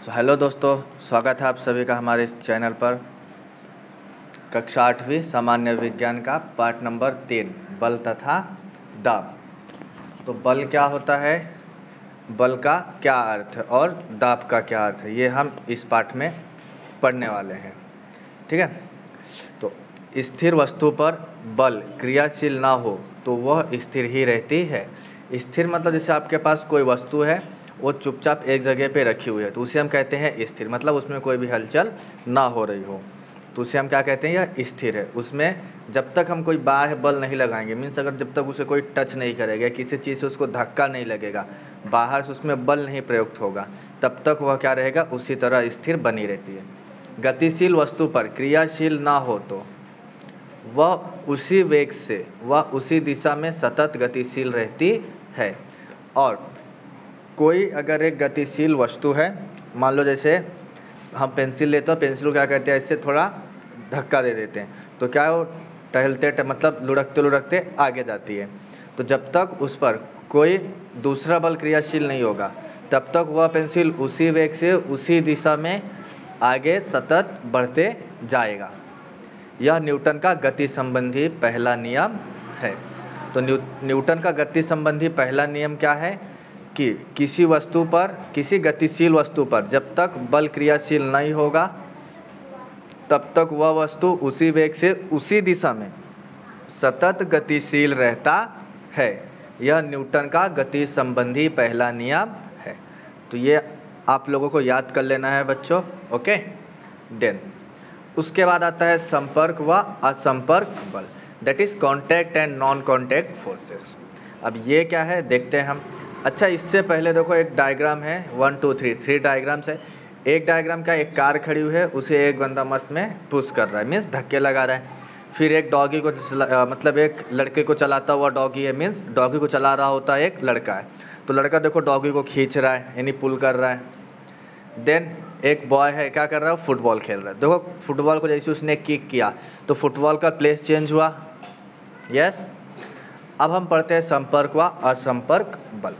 Hello दोस्तों, स्वागत है आप सभी का हमारे इस चैनल पर। कक्षा 8वीं सामान्य विज्ञान का पाठ नंबर 3 बल तथा दाब। तो बल क्या होता है, बल का क्या अर्थ है और दाब का क्या अर्थ है, ये हम इस पाठ में पढ़ने वाले हैं। ठीक है। तो स्थिर वस्तु पर बल क्रियाशील ना हो तो वह स्थिर ही रहती है। स्थिर मतलब जैसे आपके पास कोई वस्तु है, वो चुपचाप एक जगह पे रखी हुई है तो उसे हम कहते हैं स्थिर, मतलब उसमें कोई भी हलचल ना हो रही हो तो उसे हम क्या कहते हैं, यह स्थिर है। उसमें जब तक हम कोई बाह्य बल नहीं लगाएंगे, मीन्स अगर जब तक उसे कोई टच नहीं करेगा, किसी चीज़ से उसको धक्का नहीं लगेगा, बाहर से उसमें बल नहीं प्रयुक्त होगा, तब तक वह क्या रहेगा, उसी तरह स्थिर बनी रहती है। गतिशील वस्तु पर क्रियाशील ना हो तो वह उसी वेग से, वह उसी दिशा में सतत गतिशील रहती है। और कोई अगर एक गतिशील वस्तु है, मान लो जैसे हम पेंसिल लेते हैं, पेंसिल को क्या कहते हैं, इससे थोड़ा धक्का दे देते हैं तो क्या वो टहलते मतलब लुढ़कते लुढ़कते आगे जाती है। तो जब तक उस पर कोई दूसरा बल क्रियाशील नहीं होगा तब तक वह पेंसिल उसी वेग से उसी दिशा में आगे सतत बढ़ते जाएगा। यह न्यूटन का गति संबंधी पहला नियम है। तो न्यूटन का गति संबंधी पहला नियम क्या है कि किसी वस्तु पर, किसी गतिशील वस्तु पर जब तक बल क्रियाशील नहीं होगा तब तक वह वस्तु उसी वेग से उसी दिशा में सतत गतिशील रहता है। यह न्यूटन का गति संबंधी पहला नियम है। तो ये आप लोगों को याद कर लेना है बच्चों। ओके। देन उसके बाद आता है संपर्क व असंपर्क बल, that is contact and non contact forces. अब ये क्या है देखते हैं हम। अच्छा, इससे पहले देखो एक डायग्राम है, 1 2 3 3 डायग्राम्स है। एक डायग्राम क्या, एक कार खड़ी हुई है, उसे एक बंदा मस्त में पुश कर रहा है, मीन्स धक्के लगा रहा है। फिर एक डॉगी को मतलब एक लड़के को चलाता हुआ डॉगी है, मीन्स डॉगी को चला रहा होता है एक लड़का है। तो लड़का देखो डॉगी को खींच रहा है, यानी पुल कर रहा है। देन एक बॉय है, क्या कर रहा है, फुटबॉल खेल रहा है। देखो फुटबॉल को जैसे उसने किक किया तो फुटबॉल का प्लेस चेंज हुआ। यस। अब हम पढ़ते हैं संपर्क व असंपर्क बल।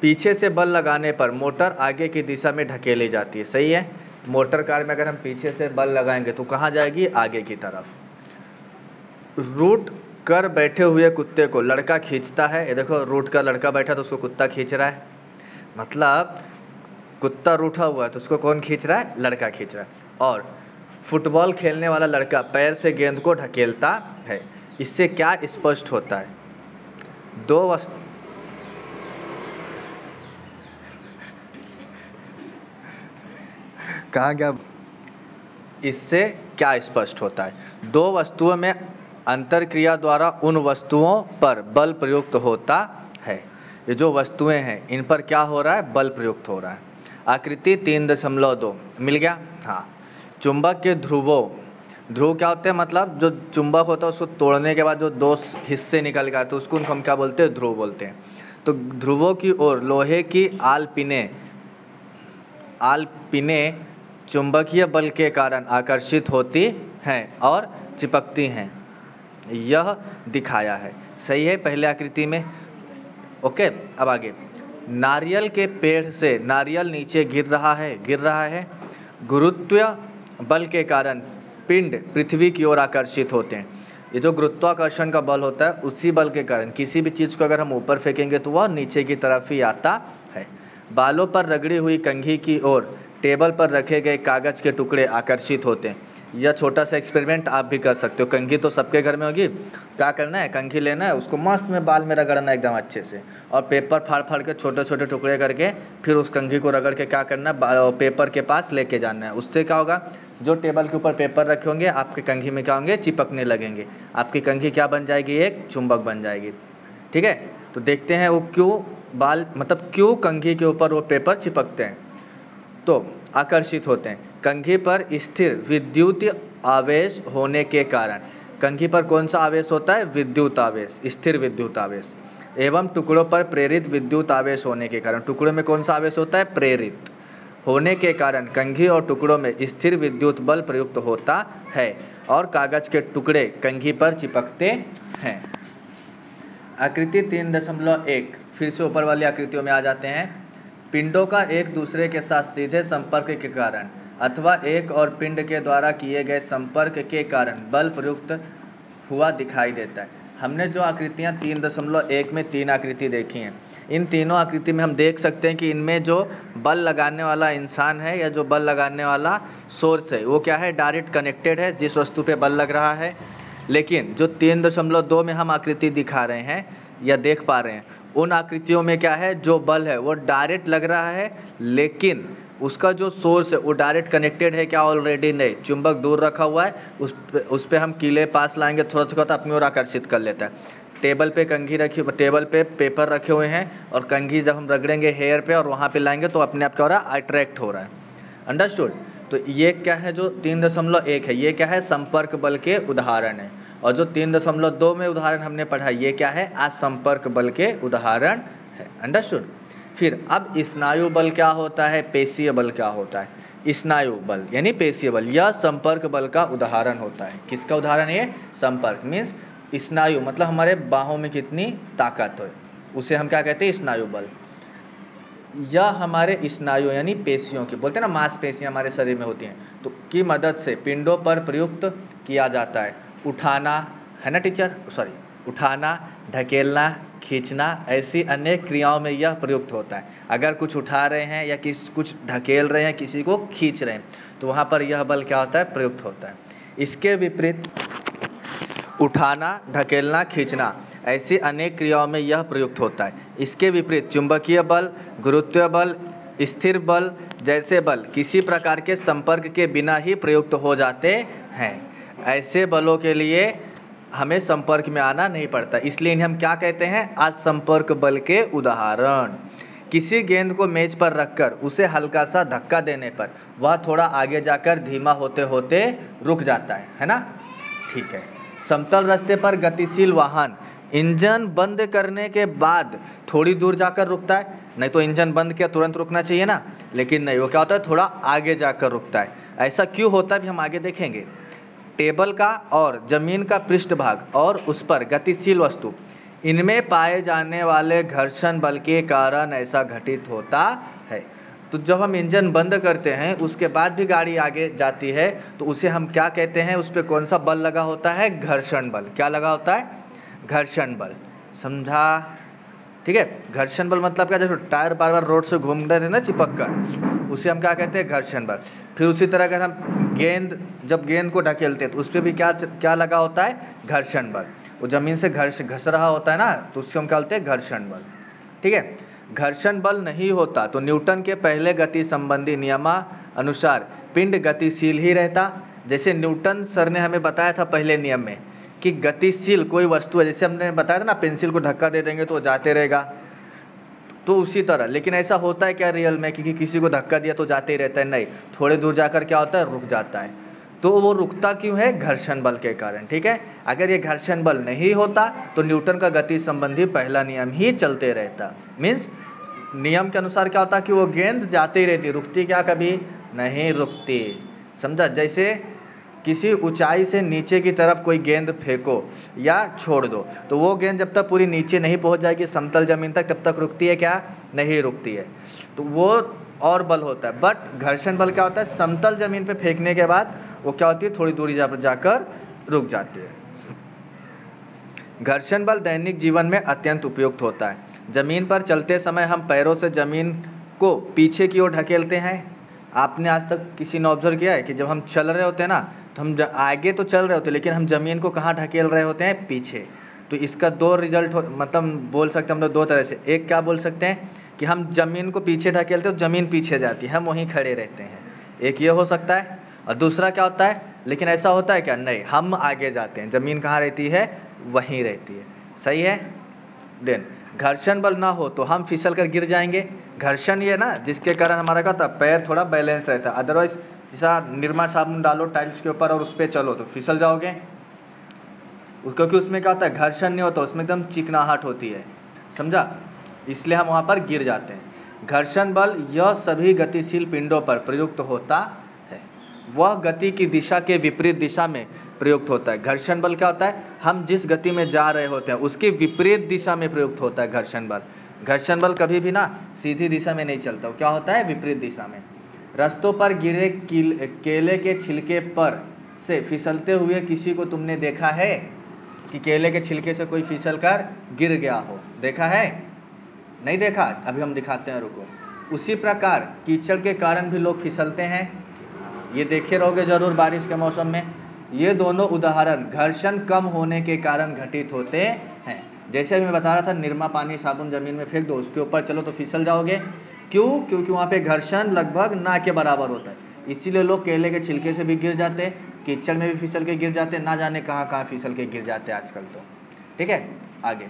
पीछे से बल लगाने पर मोटर आगे की दिशा में ढकेली जाती है। सही है। मोटर कार में अगर हम पीछे से बल लगाएंगे तो कहाँ जाएगी, आगे की तरफ। रूट कर बैठे हुए कुत्ते को लड़का खींचता है। ये देखो रूट कर लड़का बैठा तो उसको कुत्ता खींच रहा है, मतलब कुत्ता रूठा हुआ है तो उसको कौन खींच रहा है, लड़का खींच रहा है। और फुटबॉल खेलने वाला लड़का पैर से गेंद को ढकेलता है। इससे क्या स्पष्ट होता है, दो वस्तु कहाँ गया, इससे क्या स्पष्ट होता है, दो वस्तुओं में अंतर क्रिया द्वारा उन वस्तुओं पर बल प्रयुक्त होता है। ये जो वस्तुएं हैं इन पर क्या हो रहा है, बल प्रयुक्त हो रहा है। आकृति 3.2 मिल गया। हाँ, चुंबक के ध्रुवों, ध्रुव क्या होते हैं, मतलब जो चुंबक होता है उसको तोड़ने के बाद जो दो हिस्से निकल गए तो उसको हम क्या बोलते हैं, ध्रुव बोलते हैं। तो ध्रुवों की ओर लोहे की आलपिने चुंबकीय बल के कारण आकर्षित होती हैं और चिपकती हैं, यह दिखाया है। सही है पहले आकृति में। ओके। अब आगे, नारियल के पेड़ से नारियल नीचे गिर रहा है। गुरुत्व बल के कारण पिंड पृथ्वी की ओर आकर्षित होते हैं। ये जो गुरुत्वाकर्षण का बल होता है उसी बल के कारण किसी भी चीज़ को अगर हम ऊपर फेंकेंगे तो वह नीचे की तरफ ही आता है। बालों पर रगड़ी हुई कंघी की ओर टेबल पर रखे गए कागज के टुकड़े आकर्षित होते हैं। यह छोटा सा एक्सपेरिमेंट आप भी कर सकते हो। कंघी तो सबके घर में होगी। क्या करना है, कंघी लेना है, उसको मस्त में बाल में रगड़ना एकदम अच्छे से, और पेपर फाड़ फाड़ के छोटे छोटे टुकड़े करके फिर उस कंघी को रगड़ के क्या करना है, पेपर के पास लेके जाना है। उससे क्या होगा, जो टेबल के ऊपर पेपर रखे होंगे आपके कंघी में क्या होंगे, चिपकने लगेंगे। आपकी कंघी क्या बन जाएगी, एक चुंबक बन जाएगी। ठीक है। तो देखते हैं वो क्यों बाल, मतलब क्यों कंघी के ऊपर वो पेपर चिपकते हैं, तो आकर्षित होते हैं। कंघी पर स्थिर विद्युत आवेश होने के कारण, कंघी पर कौन सा आवेश होता है, विद्युत आवेश, स्थिर विद्युत आवेश, एवं टुकड़ों पर प्रेरित विद्युत आवेश होने के कारण, टुकड़ों में कौन सा आवेश होता है, प्रेरित होने के कारण कंघी और टुकड़ों में स्थिर विद्युत बल प्रयुक्त होता है और कागज के टुकड़े कंघी पर चिपकते हैं। आकृति 3.1, फिर से ऊपर वाली आकृतियों में आ जाते हैं। पिंडों का एक दूसरे के साथ सीधे संपर्क के कारण अथवा एक और पिंड के द्वारा किए गए संपर्क के कारण बल प्रयुक्त हुआ दिखाई देता है। हमने जो आकृतियाँ 3.1 में 3 आकृति देखी हैं, इन तीनों आकृति में हम देख सकते हैं कि इनमें जो बल लगाने वाला इंसान है या जो बल लगाने वाला सोर्स है वो क्या है, डायरेक्ट कनेक्टेड है जिस वस्तु पे बल लग रहा है। लेकिन जो 3.2 में हम आकृति दिखा रहे हैं या देख पा रहे हैं, उन आकृतियों में क्या है, जो बल है वो डायरेक्ट लग रहा है, लेकिन उसका जो सोर्स है वो डायरेक्ट कनेक्टेड है क्या, ऑलरेडी नहीं, चुंबक दूर रखा हुआ है, उस पे हम कीले पास लाएंगे थोड़ा थोड़ा तो अपनी ओर आकर्षित कर लेता है। टेबल पे कंघी रखी, टेबल पे पेपर रखे हुए हैं और कंघी जब हम रगड़ेंगे हेयर पे और वहाँ पे लाएंगे तो अपने आप क्या हो रहा है, अट्रैक्ट हो रहा है। अंडरस्टूड। तो ये क्या है, जो 3.1 है ये क्या है, संपर्क बल के उदाहरण है। और जो 3.2 में उदाहरण हमने पढ़ा ये क्या है, असंपर्क बल के उदाहरण है। अंडरस्टूड। फिर अब स्नायु बल क्या होता है, पेशीय बल क्या होता है। स्नायु बल यानी पेशीय बल यह संपर्क बल का उदाहरण होता है। किसका उदाहरण है ये, संपर्क मीन्स स्नायु मतलब हमारे बाहों में कितनी ताकत है उसे हम क्या कहते हैं, स्नायु बल। यह हमारे स्नायु यानी पेशियों की, बोलते हैं ना मांसपेशियां हमारे शरीर में होती हैं, तो की मदद से पिंडों पर प्रयुक्त किया जाता है। उठाना है ना टीचर, सॉरी, उठाना, ढकेलना, खींचना, ऐसी अनेक क्रियाओं में यह प्रयुक्त होता है। अगर कुछ उठा रहे हैं या कुछ ढकेल रहे हैं, किसी को खींच रहे हैं, तो वहाँ पर यह बल क्या होता है, प्रयुक्त होता है। इसके विपरीत उठाना, ढकेलना, खींचना, ऐसी अनेक क्रियाओं में यह प्रयुक्त होता है। इसके विपरीत चुंबकीय बल, गुरुत्वीय बल, स्थिर बल जैसे बल किसी प्रकार के संपर्क के बिना ही प्रयुक्त हो जाते हैं। ऐसे बलों के लिए हमें संपर्क में आना नहीं पड़ता, इसलिए इन्हें हम क्या कहते हैं, असंपर्क बल के उदाहरण। किसी गेंद को मेज पर रखकर उसे हल्का सा धक्का देने पर वह थोड़ा आगे जाकर धीमा होते होते रुक जाता है ना, ठीक है। समतल रास्ते पर गतिशील वाहन इंजन बंद करने के बाद थोड़ी दूर जाकर रुकता है, नहीं तो इंजन बंद किया तुरंत रुकना चाहिए ना, लेकिन नहीं, वो क्या होता है, थोड़ा आगे जाकर रुकता है। ऐसा क्यों होता है भी हम आगे देखेंगे। टेबल का और जमीन का पृष्ठभाग और उस पर गतिशील वस्तु, इनमें पाए जाने वाले घर्षण बल के कारण ऐसा घटित होता है। तो जब हम इंजन बंद करते हैं उसके बाद भी गाड़ी आगे जाती है तो उसे हम क्या कहते हैं, उस पर कौन सा बल लगा होता है, घर्षण बल। क्या लगा होता है, घर्षण बल। समझा, ठीक है। घर्षण बल मतलब क्या, जैसे टायर बार बार रोड से घूम रहे थे ना चिपक कर, उसे हम क्या कहते हैं, घर्षण बल। फिर उसी तरह अगर हम जब गेंद को ढकेलते हैं तो उस पर भी क्या लगा होता है, घर्षण बल। वो जमीन से घस रहा होता है ना, तो उससे हम क्या बोलते हैं, घर्षण बल, ठीक है। घर्षण बल नहीं होता तो न्यूटन के पहले गति संबंधी नियमानुसार पिंड गतिशील ही रहता। जैसे न्यूटन सर ने हमें बताया था पहले नियम में कि गतिशील कोई वस्तु है, जैसे हमने बताया था ना, पेंसिल को धक्का दे देंगे तो वो जाते रहेगा, तो उसी तरह। लेकिन ऐसा होता है क्या रियल में, क्योंकि किसी को धक्का दिया तो जाते ही रहता है, नहीं, थोड़े दूर जाकर क्या होता है, रुक जाता है। तो वो रुकता क्यों है, घर्षण बल के कारण, ठीक है। अगर ये घर्षण बल नहीं होता तो न्यूटन का गति संबंधी पहला नियम ही चलते रहता। मीन्स नियम के अनुसार क्या होता कि वो गेंद जाती ही रहती, रुकती क्या, कभी नहीं रुकती। समझा। जैसे किसी ऊंचाई से नीचे की तरफ कोई गेंद फेंको या छोड़ दो तो वो गेंद जब तक पूरी नीचे नहीं पहुंच जाएगी समतल जमीन तक, तब तक रुकती है क्या, नहीं रुकती है। तो वो और बल होता है। बट घर्षण बल क्या होता है, समतल जमीन पे फेंकने के बाद वो क्या होती है, थोड़ी दूरी जाकर रुक जाती है। घर्षण बल दैनिक जीवन में अत्यंत उपयुक्त होता है। जमीन पर चलते समय हम पैरों से जमीन को पीछे की ओर ढकेलते हैं। आपने आज तक किसी ने ऑब्जर्व किया है कि जब हम चल रहे होते हैं ना, तो हम आगे तो चल रहे होते हैं लेकिन हम जमीन को कहाँ ढकेल रहे होते हैं, पीछे। तो इसका दो रिजल्ट मतलब बोल सकते हैं हम लोग दो तरह से। एक क्या बोल सकते हैं कि हम जमीन को पीछे ढकेलते हैं तो जमीन पीछे जाती है, हम वहीं खड़े रहते हैं, एक ये हो सकता है। और दूसरा क्या होता है, लेकिन ऐसा होता है क्या, नहीं, हम आगे जाते हैं, जमीन कहाँ रहती है, वहीं रहती है। सही है। देन घर्षण बल ना हो तो हम फिसल कर गिर जाएंगे। घर्षण ये ना जिसके कारण हमारा क्या होता है, पैर थोड़ा बैलेंस रहता है। अदरवाइज जैसा निरमा साबुन डालो टाइल्स के ऊपर और उस पर चलो तो फिसल जाओगे, क्योंकि उसमें क्या होता है, घर्षण नहीं होता, उसमें एकदम चिकनाहट होती है। समझा। इसलिए हम वहाँ पर गिर जाते हैं। घर्षण बल यह सभी गतिशील पिंडों पर प्रयुक्त होता है। वह गति की दिशा के विपरीत दिशा में प्रयुक्त होता है। घर्षण बल क्या होता है, हम जिस गति में जा रहे होते हैं उसकी विपरीत दिशा में प्रयुक्त होता है घर्षण बल। घर्षण बल कभी भी ना सीधी दिशा में नहीं चलता, क्या होता है विपरीत दिशा में। रास्तों पर गिरे केले के छिलके पर से फिसलते हुए किसी को तुमने देखा है कि केले के छिलके से कोई फिसल कर गिर गया हो? देखा है? नहीं देखा? अभी हम दिखाते हैं, रुको। उसी प्रकार कीचड़ के कारण भी लोग फिसलते हैं, ये देखे रहोगे जरूर बारिश के मौसम में। ये दोनों उदाहरण घर्षण कम होने के कारण घटित होते हैं। जैसे अभी मैं बता रहा था, निरमा पानी साबुन जमीन में फेंक दो, उसके ऊपर चलो तो फिसल जाओगे। क्यों? क्योंकि वहाँ पे घर्षण लगभग ना के बराबर होता है। इसीलिए लोग केले के छिलके से भी गिर जाते, कीचड़ में भी फिसल के गिर जाते, ना जाने कहाँ कहाँ फिसल के गिर जाते आजकल तो। ठीक है, आगे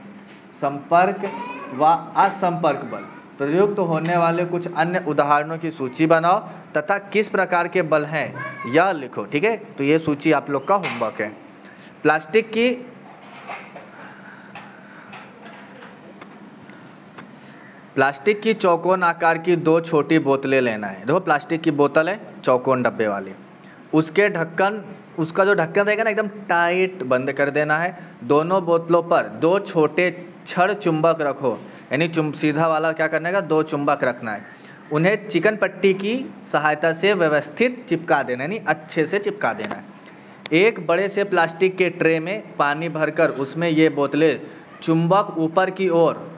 संपर्क व असंपर्क बल। प्रयुक्त होने वाले कुछ अन्य उदाहरणों की सूची बनाओ तथा किस प्रकार के बल हैं यह लिखो। ठीक है, तो ये सूची आप लोग का होमवर्क है। प्लास्टिक की चौकोन आकार की 2 छोटी बोतलें लेना है। देखो प्लास्टिक की बोतल है, चौकोन डब्बे वाली, उसका जो ढक्कन रहेगा ना एकदम टाइट बंद कर देना है। दोनों बोतलों पर 2 छोटे छड़ चुंबक रखो, यानी सीधा वाला क्या करने का, 2 चुंबक रखना है। उन्हें चिकन पट्टी की सहायता से व्यवस्थित चिपका देना, यानी अच्छे से चिपका देना है। एक बड़े से प्लास्टिक के ट्रे में पानी भरकर उसमें ये बोतलें चुंबक ऊपर की ओर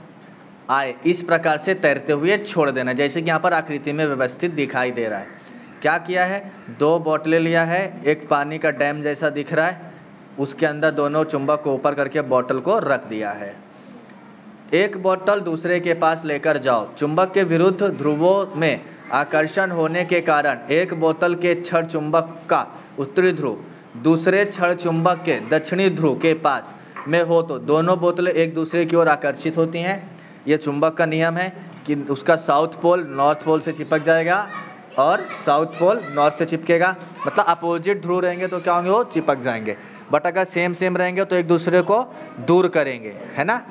आए इस प्रकार से तैरते हुए छोड़ देना, जैसे कि यहाँ पर आकृति में व्यवस्थित दिखाई दे रहा है। क्या किया है, 2 बोतलें लिया है, एक पानी का डैम जैसा दिख रहा है, उसके अंदर दोनों चुंबक को ऊपर करके बोतल को रख दिया है। एक बोतल दूसरे के पास लेकर जाओ। चुंबक के विरुद्ध ध्रुवों में आकर्षण होने के कारण एक बोतल के छड़ चुंबक का उत्तरी ध्रुव दूसरे छड़ चुंबक के दक्षिणी ध्रुव के पास में हो तो दोनों बोतलें एक दूसरे की ओर आकर्षित होती हैं। यह चुंबक का नियम है कि उसका साउथ पोल नॉर्थ पोल से चिपक जाएगा और साउथ पोल नॉर्थ से चिपकेगा। मतलब अपोजिट ध्रुव रहेंगे तो क्या होंगे, वो चिपक जाएंगे, बट अगर सेम रहेंगे तो एक दूसरे को दूर करेंगे, है ना।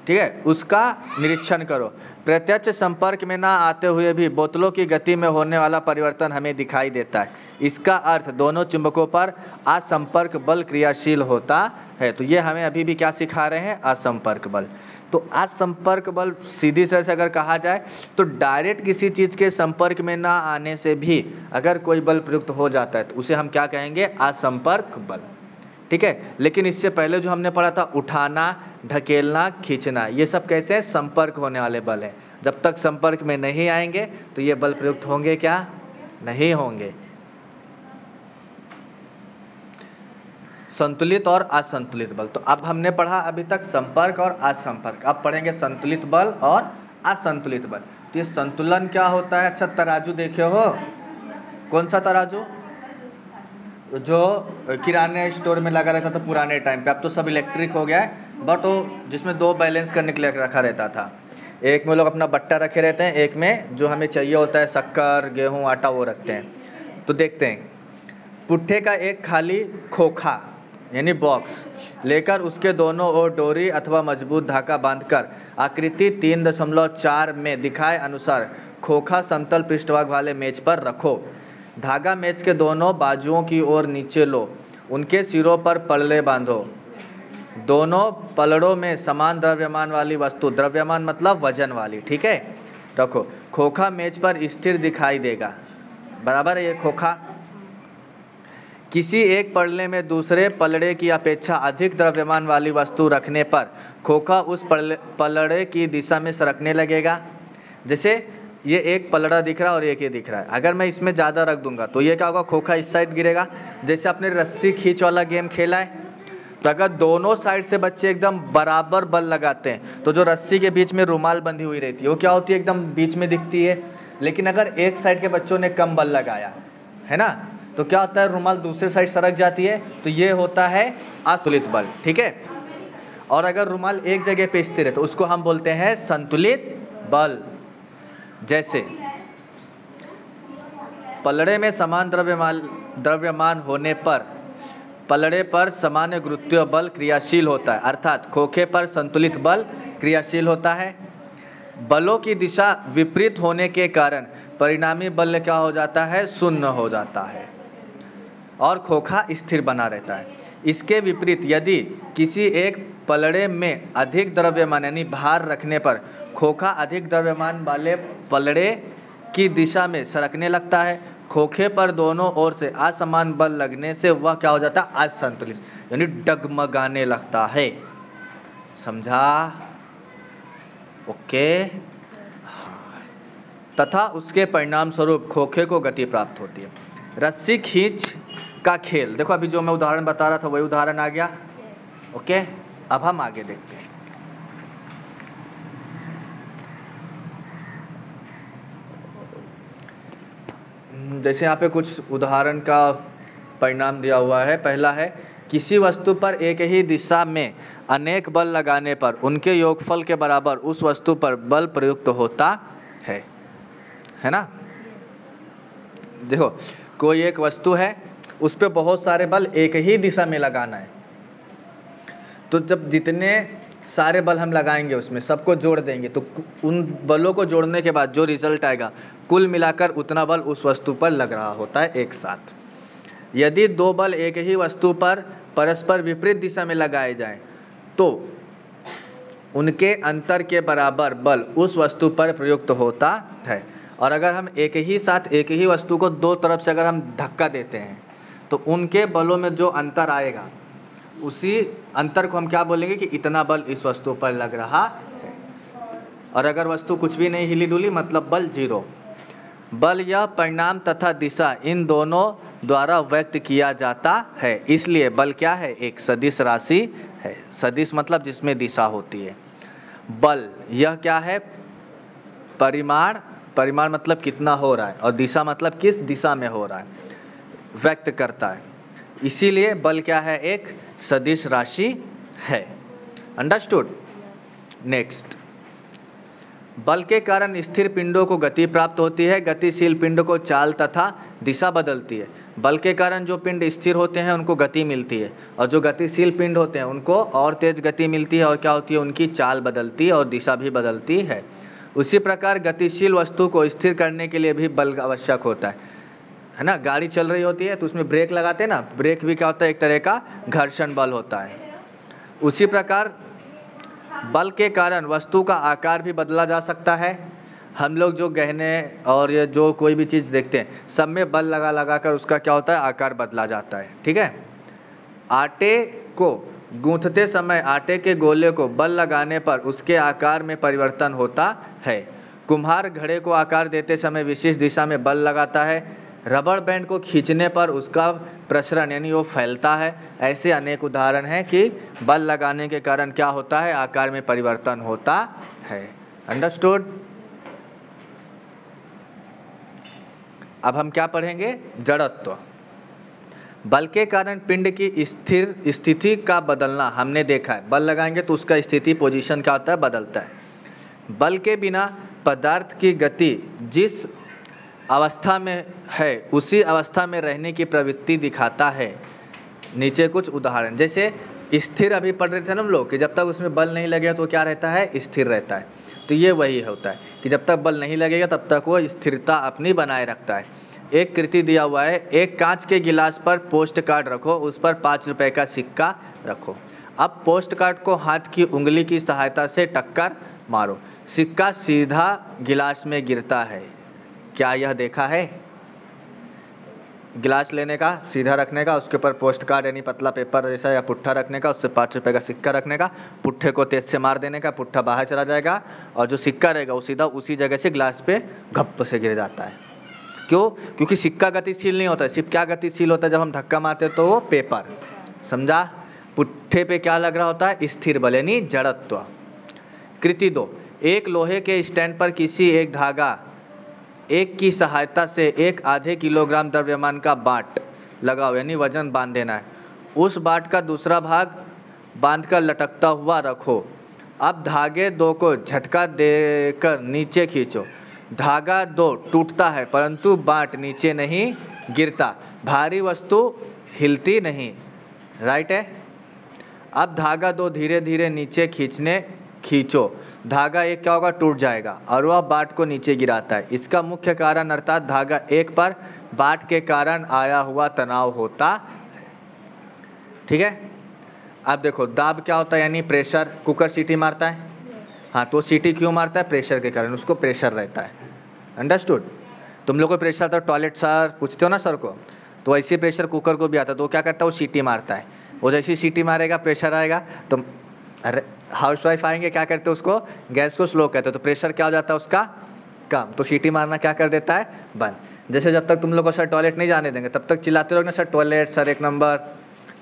ठीक है, उसका निरीक्षण करो। प्रत्यक्ष संपर्क में ना आते हुए भी बोतलों की गति में होने वाला परिवर्तन हमें दिखाई देता है। इसका अर्थ दोनों चुंबकों पर असंपर्क बल क्रियाशील होता है। तो ये हमें अभी भी क्या सिखा रहे हैं, असंपर्क बल। तो असंपर्क बल सीधी तरह से अगर कहा जाए तो डायरेक्ट किसी चीज के संपर्क में ना आने से भी अगर कोई बल प्रयुक्त हो जाता है तो उसे हम क्या कहेंगे, असंपर्क बल। ठीक है, लेकिन इससे पहले जो हमने पढ़ा था उठाना, ढकेलना, खींचना, ये सब कैसे संपर्क होने वाले बल हैं। जब तक संपर्क में नहीं आएंगे तो ये बल प्रयुक्त होंगे क्या, नहीं होंगे। संतुलित और असंतुलित बल। तो अब हमने पढ़ा अभी तक संपर्क और असंपर्क, अब पढ़ेंगे संतुलित बल और असंतुलित बल। तो ये संतुलन क्या होता है। अच्छा तराजू देखे हो, कौन सा तराजू, जो किराने स्टोर में लगा रहता था पुराने टाइम पे, अब तो सब इलेक्ट्रिक हो गया है, बट वो जिसमें 2 बैलेंस करने के लिए रखा रहता था। एक में लोग अपना बट्टा रखे रहते हैं, एक में जो हमें चाहिए होता है शक्कर गेहूं आटा वो रखते हैं। तो देखते हैं, पुट्ठे का एक खाली खोखा यानी बॉक्स लेकर उसके दोनों ओर डोरी अथवा मजबूत धागा बांधकर आकृति 3.4 में दिखाए अनुसार खोखा समतल पृष्ठभाग वाले मेज पर रखो। धागा मेज के दोनों बाजुओं की ओर नीचे लो, उनके सिरों पर पल्ले बांधो। दोनों पलड़ों में समान द्रव्यमान वाली वस्तु, द्रव्यमान मतलब वजन वाली, ठीक है, रखो। खोखा मेज पर स्थिर दिखाई देगा, बराबर है ये खोखा। किसी एक पलड़े में दूसरे पलड़े की अपेक्षा अधिक द्रव्यमान वाली वस्तु रखने पर खोखा उस पलड़े की दिशा में सरकने लगेगा। जैसे ये एक पलड़ा दिख रहा है और एक ये दिख रहा है, अगर मैं इसमें ज़्यादा रख दूंगा तो ये क्या होगा, खोखा इस साइड गिरेगा। जैसे आपने रस्सी खींच वाला गेम खेला है, तो अगर दोनों साइड से बच्चे एकदम बराबर बल लगाते हैं तो जो रस्सी के बीच में रुमाल बंधी हुई रहती है वो क्या होती है, एकदम बीच में दिखती है। लेकिन अगर एक साइड के बच्चों ने कम बल लगाया है ना, तो क्या होता है, रुमाल दूसरे साइड सरक जाती है। तो ये होता है असंतुलित बल, ठीक है। और अगर रुमाल एक जगह पे स्थिर है तो उसको हम बोलते हैं संतुलित बल। जैसे पलड़े में समान द्रव्यमान होने पर पलड़े पर सामान्य गुरुत्वीय बल क्रियाशील होता है, अर्थात खोखे पर संतुलित बल क्रियाशील होता है। बलों की दिशा विपरीत होने के कारण परिणामी बल क्या हो जाता है, शून्य हो जाता है और खोखा स्थिर बना रहता है। इसके विपरीत यदि किसी एक पलड़े में अधिक द्रव्यमान यानी भार रखने पर खोखा अधिक द्रव्यमान वाले पलड़े की दिशा में सरकने लगता है। खोखे पर दोनों ओर से असमान बल लगने से वह क्या हो जाता है, असंतुलित यानी डगमगाने लगता है। समझा? ओके। हाँ। तथा उसके परिणाम स्वरूप खोखे को गति प्राप्त होती है। रस्सी खींच का खेल, देखो अभी जो मैं उदाहरण बता रहा था वही उदाहरण आ गया। ओके, अब हम आगे देखते हैं। जैसे यहाँ पे कुछ उदाहरण का परिणाम दिया हुआ है। पहला है, किसी वस्तु पर एक ही दिशा में अनेक बल लगाने पर उनके योगफल के बराबर उस वस्तु पर बल प्रयुक्त होता है ना। देखो कोई एक वस्तु है, उस पर बहुत सारे बल एक ही दिशा में लगाना है, तो जब जितने सारे बल हम लगाएंगे उसमें सबको जोड़ देंगे तो उन बलों को जोड़ने के बाद जो रिजल्ट आएगा कुल मिलाकर उतना बल उस वस्तु पर लग रहा होता है एक साथ। यदि दो बल एक ही वस्तु पर परस्पर विपरीत दिशा में लगाए जाएं तो उनके अंतर के बराबर बल उस वस्तु पर प्रयुक्त होता है। और अगर हम एक ही साथ एक ही वस्तु को दो तरफ से अगर हम धक्का देते हैं तो उनके बलों में जो अंतर आएगा उसी अंतर को हम क्या बोलेंगे कि इतना बल इस वस्तु पर लग रहा है। और अगर वस्तु कुछ भी नहीं हिली डुली मतलब बल जीरो। बल यह परिणाम तथा दिशा इन दोनों द्वारा व्यक्त किया जाता है, इसलिए बल क्या है, एक सदिश राशि है। सदिश मतलब जिसमें दिशा होती है। बल यह क्या है, परिमाण, परिमाण मतलब कितना हो रहा है, और दिशा मतलब किस दिशा में हो रहा है, व्यक्त करता है। इसीलिए बल क्या है, एक सदिश राशि है। अंडरस्टूड? नेक्स्ट, बल के कारण स्थिर पिंडों को गति प्राप्त होती है। गतिशील पिंड को चाल तथा दिशा बदलती है। बल के कारण जो पिंड स्थिर होते हैं उनको गति मिलती है, और जो गतिशील पिंड होते हैं उनको और तेज गति मिलती है, और क्या होती है, उनकी चाल बदलती है और दिशा भी बदलती है। उसी प्रकार गतिशील वस्तु को स्थिर करने के लिए भी बल आवश्यक होता है ना। गाड़ी चल रही होती है तो उसमें ब्रेक लगाते हैं ना, ब्रेक भी क्या होता है, एक तरह का घर्षण बल होता है। उसी प्रकार बल के कारण वस्तु का आकार भी बदला जा सकता है। हम लोग जो गहने और ये जो कोई भी चीज़ देखते हैं सब में बल लगा लगा कर उसका क्या होता है, आकार बदला जाता है। ठीक है। आटे को गूंथते समय आटे के गोले को बल लगाने पर उसके आकार में परिवर्तन होता है। कुम्हार घड़े को आकार देते समय विशेष दिशा में बल लगाता है। रबर बैंड को खींचने पर उसका प्रसरण यानी वो फैलता है। ऐसे अनेक उदाहरण हैं कि बल लगाने के कारण क्या होता है, आकार में परिवर्तन होता है। अंडरस्टूड? अब हम क्या पढ़ेंगे, जड़त्व। बल के कारण पिंड की स्थिर स्थिति का बदलना हमने देखा है। बल लगाएंगे तो उसका स्थिति, पोजीशन क्या होता है, बदलता है। बल के बिना पदार्थ की गति जिस अवस्था में है उसी अवस्था में रहने की प्रवृत्ति दिखाता है। नीचे कुछ उदाहरण, जैसे स्थिर अभी पढ़ रहे थे ना हम लोग कि जब तक उसमें बल नहीं लगेगा तो क्या रहता है, स्थिर रहता है। तो ये वही होता है कि जब तक बल नहीं लगेगा तब तक वो स्थिरता अपनी बनाए रखता है। एक कृति दिया हुआ है, एक कांच के गिलास पर पोस्ट कार्ड रखो, उस पर 5 रुपए का सिक्का रखो। अब पोस्ट कार्ड को हाथ की उंगली की सहायता से टक्कर मारो, सिक्का सीधा गिलास में गिरता है। क्या यह देखा है? गिलास लेने का, सीधा रखने का, उसके ऊपर पोस्ट कार्ड यानी पतला पेपर जैसा या पुट्ठा रखने का, उससे 5 रुपए का सिक्का रखने का, पुट्ठे को तेज से मार देने का, पुट्ठा बाहर चला जाएगा और जो सिक्का रहेगा वो सीधा उसी जगह से गिलास पे घप्प से गिर जाता है। क्यों? क्योंकि सिक्का गतिशील नहीं होता है। सिर्फ क्या गतिशील होता है, जब हम धक्का मारते हैं तो वो पेपर, समझा। पुट्ठे पे क्या लग रहा होता है, स्थिर बल यानी जड़त्व। कृति 2, एक लोहे के स्टैंड पर किसी एक धागा एक की सहायता से एक आधे किलोग्राम द्रव्यमान का बाट लगाओ यानी वजन बांध देना है। उस बाट का दूसरा भाग बांधकर लटकता हुआ रखो। अब धागे 2 को झटका देकर नीचे खींचो। धागा 2 टूटता है परंतु बाट नीचे नहीं गिरता, भारी वस्तु हिलती नहीं। राइट है। अब धागा 2 धीरे धीरे नीचे खींचो। धागा 1 क्या होगा, टूट जाएगा और वह बाट को नीचे गिराता है। इसका मुख्य कारण अर्थात धागा 1 पर बाट के कारण आया हुआ तनाव होता है। ठीक है। आप देखो दाब क्या होता है, यानी प्रेशर। कुकर सीटी मारता है, हाँ, तो सीटी क्यों मारता है? प्रेशर के कारण, उसको प्रेशर रहता है। अंडरस्टूड? तुम लोग को प्रेशर आता है, टॉयलेट सर पूछते हो ना सर को, तो ऐसे प्रेशर कुकर को भी आता है। तो वो क्या करता है? वो सीटी मारता है। वो जैसी सीटी मारेगा प्रेशर आएगा, तो अरे हाउस वाइफ आएंगे, क्या करते हैं? उसको गैस को स्लो करते हैं, तो प्रेशर क्या हो जाता है उसका? कम। तो सीटी मारना क्या कर देता है? बंद। जैसे जब तक तुम लोग को सर टॉयलेट नहीं जाने देंगे तब तक चिल्लाते रहोगे ना, सर टॉयलेट, सर एक नंबर,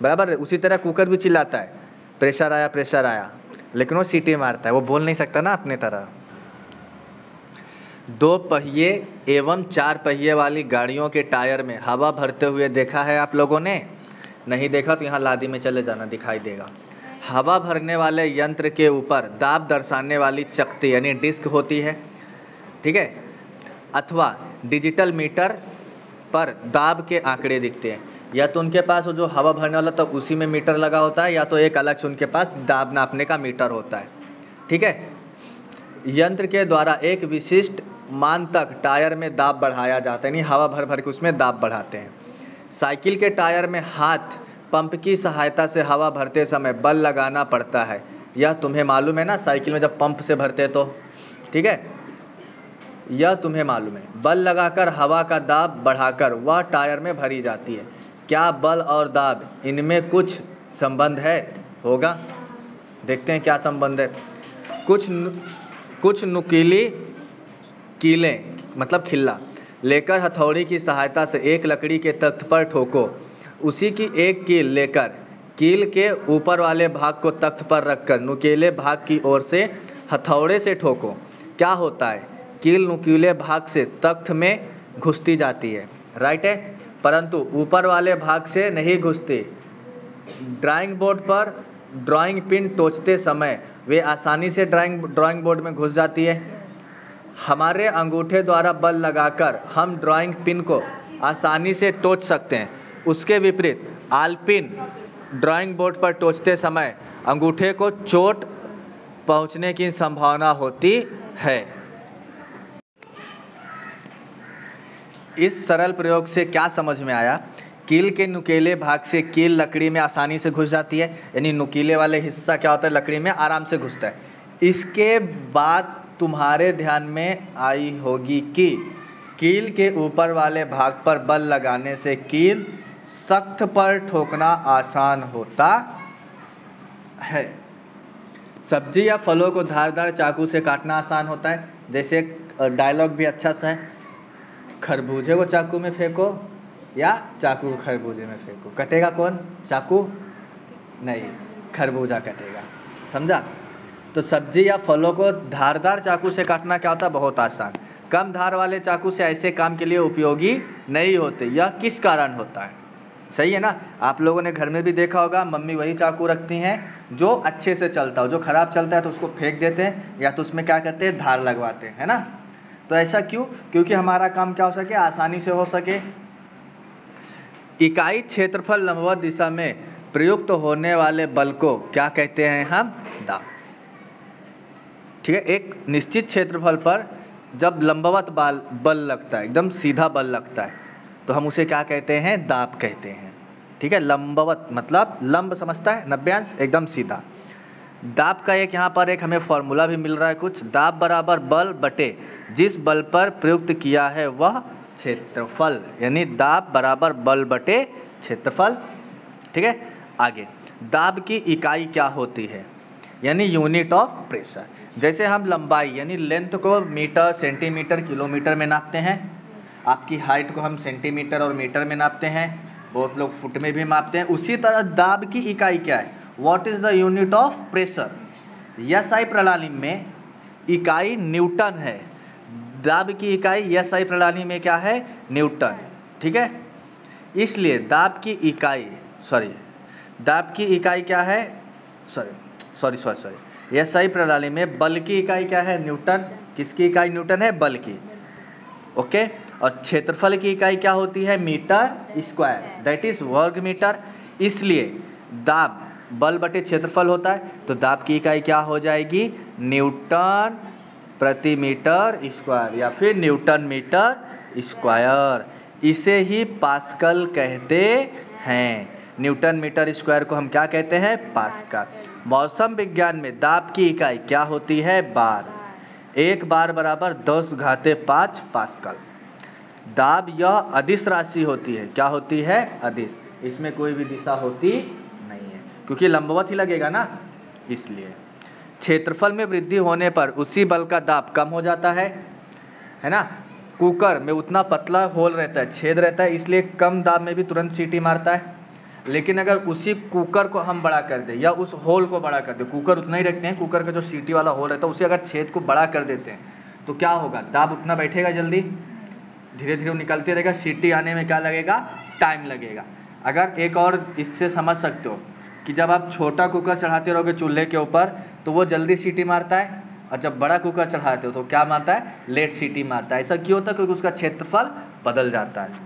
बराबर। उसी तरह कुकर भी चिल्लाता है, प्रेशर आया, लेकिन वो सीटी मारता है, वो बोल नहीं सकता ना अपने तरह। 2 पहिए एवं 4 पहिए वाली गाड़ियों के टायर में हवा भरते हुए देखा है आप लोगों ने? नहीं देखा तो यहाँ लादी में चले जाना, दिखाई देगा। हवा भरने वाले यंत्र के ऊपर दाब दर्शाने वाली चकती यानी डिस्क होती है, ठीक है, अथवा डिजिटल मीटर पर दाब के आंकड़े दिखते हैं। या तो उनके पास वो जो हवा भरने वाला, तो उसी में मीटर लगा होता है, या तो एक अलग से उनके पास दाब नापने का मीटर होता है, ठीक है। यंत्र के द्वारा एक विशिष्ट मान तक टायर में दाब बढ़ाया जाता है, यानी हवा भर भर के उसमें दाब बढ़ाते हैं। साइकिल के टायर में हाथ पंप की सहायता से हवा भरते समय बल लगाना पड़ता है। यह तुम्हें मालूम है ना, साइकिल में जब पंप से भरते तो, ठीक है, यह तुम्हें मालूम है। बल लगाकर हवा का दाब बढ़ाकर वह टायर में भरी जाती है। क्या बल और दाब इनमें कुछ संबंध है? होगा, देखते हैं क्या संबंध है। कुछ नुकीली कीलें मतलब खिल्ला लेकर हथौड़ी की सहायता से एक लकड़ी के तख्त पर ठोको। उसी की एक कील लेकर कील के ऊपर वाले भाग को तख्त पर रखकर नुकीले भाग की ओर से हथौड़े से ठोको। क्या होता है? कील नुकीले भाग से तख्त में घुसती जाती है, राइट है, परंतु ऊपर वाले भाग से नहीं घुसती। ड्राइंग बोर्ड पर ड्राइंग पिन टोचते समय वे आसानी से ड्राइंग बोर्ड में घुस जाती है। हमारे अंगूठे द्वारा बल लगाकर हम ड्राइंग पिन को आसानी से टोच सकते हैं। उसके विपरीत आलपिन ड्राइंग बोर्ड पर टोचते समय अंगूठे को चोट पहुंचने की संभावना होती है। इस सरल प्रयोग से क्या समझ में आया? कील के नुकीले भाग से कील लकड़ी में आसानी से घुस जाती है, यानी नुकीले वाले हिस्सा क्या होता है? लकड़ी में आराम से घुसता है। इसके बाद तुम्हारे ध्यान में आई होगी कि कील के ऊपर वाले भाग पर बल लगाने से कील सख्त पर ठोकना आसान होता है। सब्जी या फलों को धारदार चाकू से काटना आसान होता है। जैसे डायलॉग भी अच्छा सा है, खरबूजे को चाकू में फेंको या चाकू को खरबूजे में फेंको, कटेगा कौन? चाकू नहीं, खरबूजा कटेगा, समझा? तो सब्जी या फलों को धारदार चाकू से काटना क्या होता है? बहुत आसान। कम धार वाले चाकू से ऐसे काम के लिए उपयोगी नहीं होते। यह किस कारण होता है? सही है ना? आप लोगों ने घर में भी देखा होगा, मम्मी वही चाकू रखती हैं जो अच्छे से चलता हो। जो खराब चलता है तो उसको फेंक देते हैं, या तो उसमें क्या करते हैं? धार लगवाते हैं, है ना? तो ऐसा क्यों? क्योंकि हमारा काम क्या हो सके? आसानी से हो सके। इकाई क्षेत्रफल लंबवत दिशा में प्रयुक्त होने वाले बल को क्या कहते हैं हम? दाब, ठीक है। एक निश्चित क्षेत्रफल पर जब लंबवत बल लगता है, एकदम सीधा बल लगता है, तो हम उसे क्या कहते हैं? दाब कहते हैं, ठीक है। लंबवत मतलब लंब समझता है, 90 अंश, एकदम सीधा। दाब का एक यहाँ पर एक हमें फॉर्मूला भी मिल रहा है कुछ। दाब बराबर बल बटे जिस बल पर प्रयुक्त किया है वह क्षेत्रफल, यानी दाब बराबर बल बटे क्षेत्रफल, ठीक है। आगे, दाब की इकाई क्या होती है? यानी यूनिट ऑफ प्रेशर। जैसे हम लंबाई यानी लेंथ को मीटर, सेंटीमीटर, किलोमीटर में नापते हैं। आपकी हाइट को हम सेंटीमीटर और मीटर में नापते हैं, बहुत लोग फुट में भी मापते हैं। उसी तरह दाब की इकाई क्या है? What is the unit of pressure? SI प्रणाली में इकाई न्यूटन है। दाब की इकाई एसआई प्रणाली में क्या है? न्यूटन, ठीक है। इसलिए दाब की इकाई क्या है? सॉरी एसआई प्रणाली में बल की इकाई क्या है? न्यूटन। किसकी इकाई न्यूटन है? बल की, ओके। और क्षेत्रफल की इकाई क्या होती है? मीटर स्क्वायर, दैट इज वर्ग मीटर। इसलिए दाब बल बटे क्षेत्रफल होता है, तो दाब की इकाई क्या हो जाएगी? न्यूटन प्रति मीटर स्क्वायर, या फिर न्यूटन मीटर स्क्वायर। इसे ही पास्कल कहते हैं। न्यूटन मीटर स्क्वायर को हम क्या कहते हैं? पास्कल। मौसम विज्ञान में दाब की इकाई क्या होती है? बार। 1 बार बराबर 10⁵ पास्कल। दाब यह अदिश राशि होती है। क्या होती है? अदिश। इसमें कोई भी दिशा होती नहीं है, क्योंकि लंबवत ही लगेगा ना, इसलिए। क्षेत्रफल में वृद्धि होने पर उसी बल का दाब कम हो जाता है ना। कुकर में उतना पतला होल रहता है, छेद रहता है, इसलिए कम दाब में भी तुरंत सीटी मारता है। लेकिन अगर उसी कुकर को हम बड़ा कर दें या उस होल को बड़ा कर दें, कुकर उतना ही रखते हैं, कुकर का जो सीटी वाला होल रहता है उसे अगर छेद को बड़ा कर देते हैं तो क्या होगा? दाब उतना बैठेगा जल्दी, धीरे धीरे निकलते रहेगा, सीटी आने में क्या लगेगा? टाइम लगेगा। अगर एक और इससे समझ सकते हो कि जब आप छोटा कुकर चढ़ाते रहोगे चूल्हे के ऊपर तो वो जल्दी सीटी मारता है, और जब बड़ा कुकर चढ़ाते हो तो क्या मारता है? लेट सीटी मारता है। ऐसा क्यों होता है? क्योंकि उसका क्षेत्रफल बदल जाता है।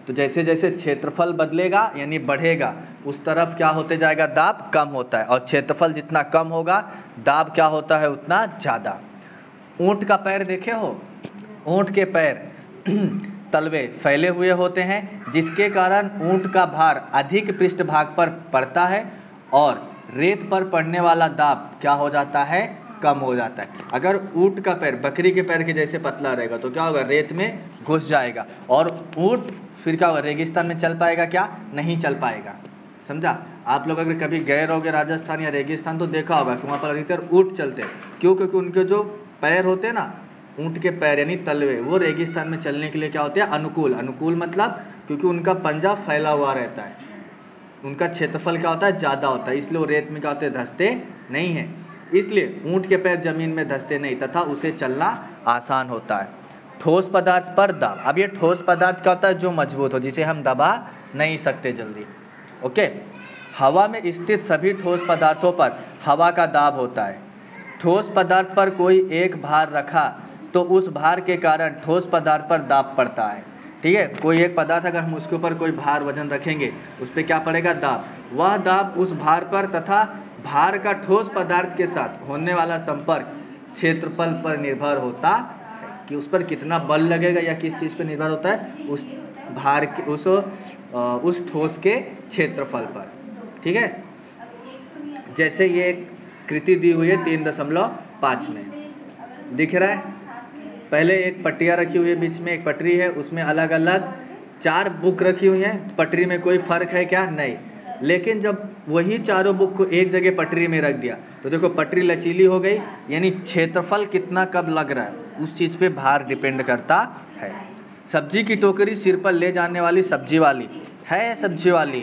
तो जैसे जैसे क्षेत्रफल बदलेगा यानी बढ़ेगा, उस तरफ क्या होते जाएगा? दाब कम होता है। और क्षेत्रफल जितना कम होगा दाब क्या होता है? उतना ज़्यादा। ऊँट का पैर देखे हो? ऊँट के पैर तलवे फैले हुए होते हैं, जिसके कारण ऊँट का भार अधिक पृष्ठभाग पर पड़ता है और रेत पर पड़ने वाला दाब क्या हो जाता है? कम हो जाता है। अगर ऊँट का पैर बकरी के पैर के जैसे पतला रहेगा तो क्या होगा? रेत में घुस जाएगा और ऊँट फिर क्या होगा? रेगिस्तान में चल पाएगा? क्या नहीं चल पाएगा। समझा? आप लोग अगर कभी गए रहोगे राजस्थान या रेगिस्तान तो देखा होगा कि वहाँ पर अधिकतर ऊँट चलते हैं। क्यों? क्योंकि उनके जो पैर होते हैं ना, ऊँट के पैर यानी तलवे, वो रेगिस्तान में चलने के लिए क्या होते हैं? अनुकूल। अनुकूल मतलब क्योंकि उनका पंजा फैला हुआ रहता है, उनका क्षेत्रफल क्या होता है? ज़्यादा होता है, इसलिए वो रेत में क्या होते हैं? धंसते नहीं हैं। इसलिए ऊँट के पैर जमीन में धंसते नहीं तथा उसे चलना आसान होता है। ठोस पदार्थ पर दाब। अब ये ठोस पदार्थ क्या होता है? जो मजबूत हो, जिसे हम दबा नहीं सकते जल्दी। ओके। हवा में स्थित सभी ठोस पदार्थों पर हवा का दाब होता है। ठोस पदार्थ पर कोई एक भार रखा तो उस भार के कारण ठोस पदार्थ पर दाब पड़ता है। ठीक है, कोई एक पदार्थ अगर हम उसके ऊपर कोई भार वजन रखेंगे उस पर क्या पड़ेगा? दाब। वह दाब उस भार पर तथा भार का ठोस पदार्थ के साथ होने वाला संपर्क क्षेत्रफल पर निर्भर होता है, कि उस पर कितना बल लगेगा या किस चीज़ पर निर्भर होता है? उस भार के उस ठोस के क्षेत्रफल पर। ठीक है, जैसे ये एक कृति दी हुई है 3.5 में, दिख रहा है? पहले एक पट्टियाँ रखी हुई है, बीच में एक पटरी है, उसमें अलग अलग 4 बुक रखी हुई हैं। पटरी में कोई फ़र्क है क्या? नहीं। लेकिन जब वही चारों बुक को एक जगह पटरी में रख दिया तो देखो पटरी लचीली हो गई, यानी क्षेत्रफल कितना कब लग रहा है उस चीज़ पे भार डिपेंड करता है। सब्जी की टोकरी सिर पर ले जाने वाली सब्जी वाली है, सब्जी वाली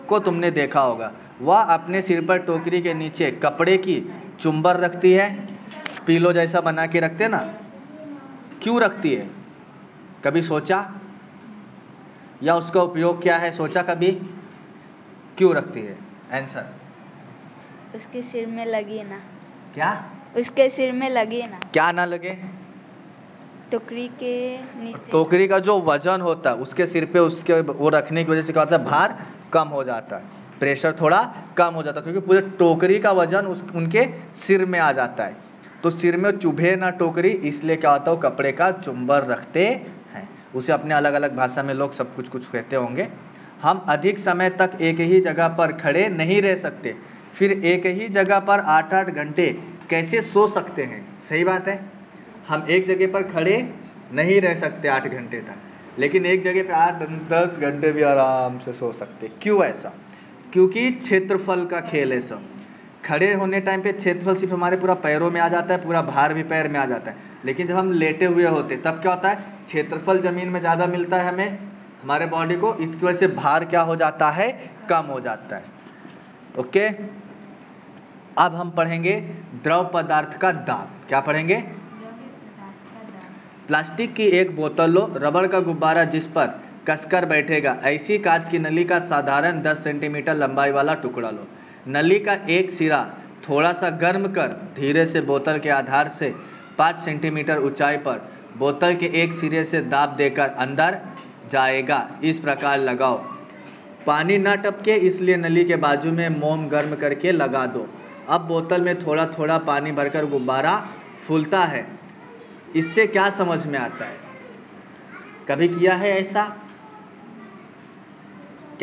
को तुमने देखा होगा, वह अपने सिर पर टोकरी के नीचे कपड़े की चुंबर रखती है, पीलो जैसा बना के रखते ना, क्यों रखती है? कभी सोचा? या उसका उपयोग क्या है, सोचा कभी? क्यों रखती है? आंसर। उसके सिर में लगी ना। क्या? उसके सिर में लगी ना। क्या ना लगे? टोकरी के नीचे। टोकरी का जो वजन होता है उसके सिर पे उसके वो रखने की वजह से क्या होता है? भार कम हो जाता है, प्रेशर थोड़ा कम हो जाता है, क्योंकि पूरे टोकरी का वजन उनके सिर में आ जाता है। तो सिर में चुभे ना टोकरी, इसलिए क्या होता है? वो कपड़े का चुंबर रखते हैं। उसे अपने अलग अलग भाषा में लोग सब कुछ कहते होंगे। हम अधिक समय तक एक ही जगह पर खड़े नहीं रह सकते, फिर एक ही जगह पर 8-8 घंटे कैसे सो सकते हैं? सही बात है, हम एक जगह पर खड़े नहीं रह सकते 8 घंटे तक, लेकिन एक जगह पे 8-10 घंटे भी आराम से सो सकते। क्यों ऐसा? क्योंकि क्षेत्रफल का खेल है सब। खड़े होने टाइम पे क्षेत्रफल सिर्फ हमारे पूरा पैरों में आ जाता है, पूरा भार भी पैर में आ जाता है, लेकिन जब हम लेटे हुए होते तब क्या होता है? क्षेत्रफल जमीन में ज़्यादा मिलता है हमें, हमारे बॉडी को, इसकी वजह से भार क्या हो जाता है? कम हो जाता है। ओके, अब हम पढ़ेंगे द्रव पदार्थ का दाब। क्या पढ़ेंगे? प्लास्टिक की एक बोतल लो, रबड़ का गुब्बारा जिस पर कसकर बैठेगा, ऐसी कांच की नली का साधारण 10 सेंटीमीटर लंबाई वाला टुकड़ा लो। नली का एक सिरा थोड़ा सा गर्म कर धीरे से बोतल के आधार से 5 सेंटीमीटर ऊंचाई पर बोतल के एक सिरे से दाब देकर अंदर जाएगा। इस प्रकार लगाओ। पानी न टपके इसलिए नली के बाजू में मोम गर्म करके लगा दो। अब बोतल में थोड़ा थोड़ा पानी भरकर गुब्बारा फूलता है। इससे क्या समझ में आता है? कभी किया है ऐसा?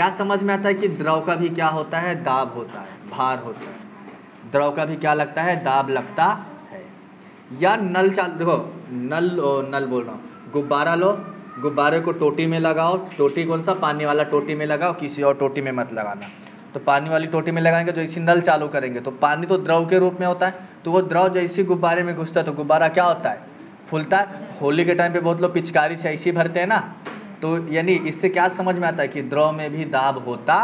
क्या समझ में आता है कि द्रव का भी क्या होता है, दाब होता है, भार होता है। द्रव का भी क्या लगता है, दाब लगता है। या नल चालू, देखो नल बोल रहा हूँ, गुब्बारा लो, गुब्बारे को टोटी में लगाओ, टोटी कौन सा, पानी वाला टोटी में लगाओ, किसी और टोटी में मत लगाना। तो पानी वाली टोटी में लगाएंगे तो इसी नल चालू करेंगे तो पानी तो द्रव के रूप में होता है, तो वो द्रव जैसे गुब्बारे में घुसता है तो गुब्बारा क्या होता है, फूलता है। होली के टाइम पे बहुत लोग पिचकारी से ऐसे भरते हैं ना, तो यानी इससे क्या समझ में आता है कि द्रव में भी दाब होता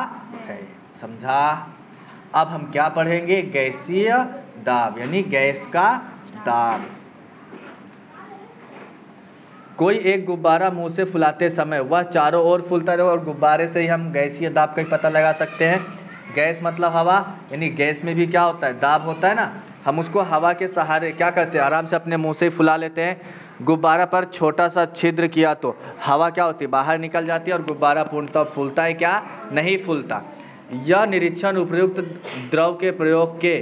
है। समझा। अब हम क्या पढ़ेंगे, गैसीय दाब, यानी गैस का दाब। कोई एक गुब्बारा मुंह से फुलाते समय वह चारों ओर फूलता रहे, और गुब्बारे से ही हम गैसीय दाब का ही पता लगा सकते हैं। गैस मतलब हवा, यानी गैस में भी क्या होता है, दाब होता है ना। हम उसको हवा के सहारे क्या करते हैं, आराम से अपने मुंह से ही फुला लेते हैं। गुब्बारा पर छोटा सा छिद्र किया तो हवा क्या होती है, बाहर निकल जाती है, और गुब्बारा पूर्णतः फूलता है क्या, नहीं फूलता। यह निरीक्षण उपयुक्त द्रव के प्रयोग के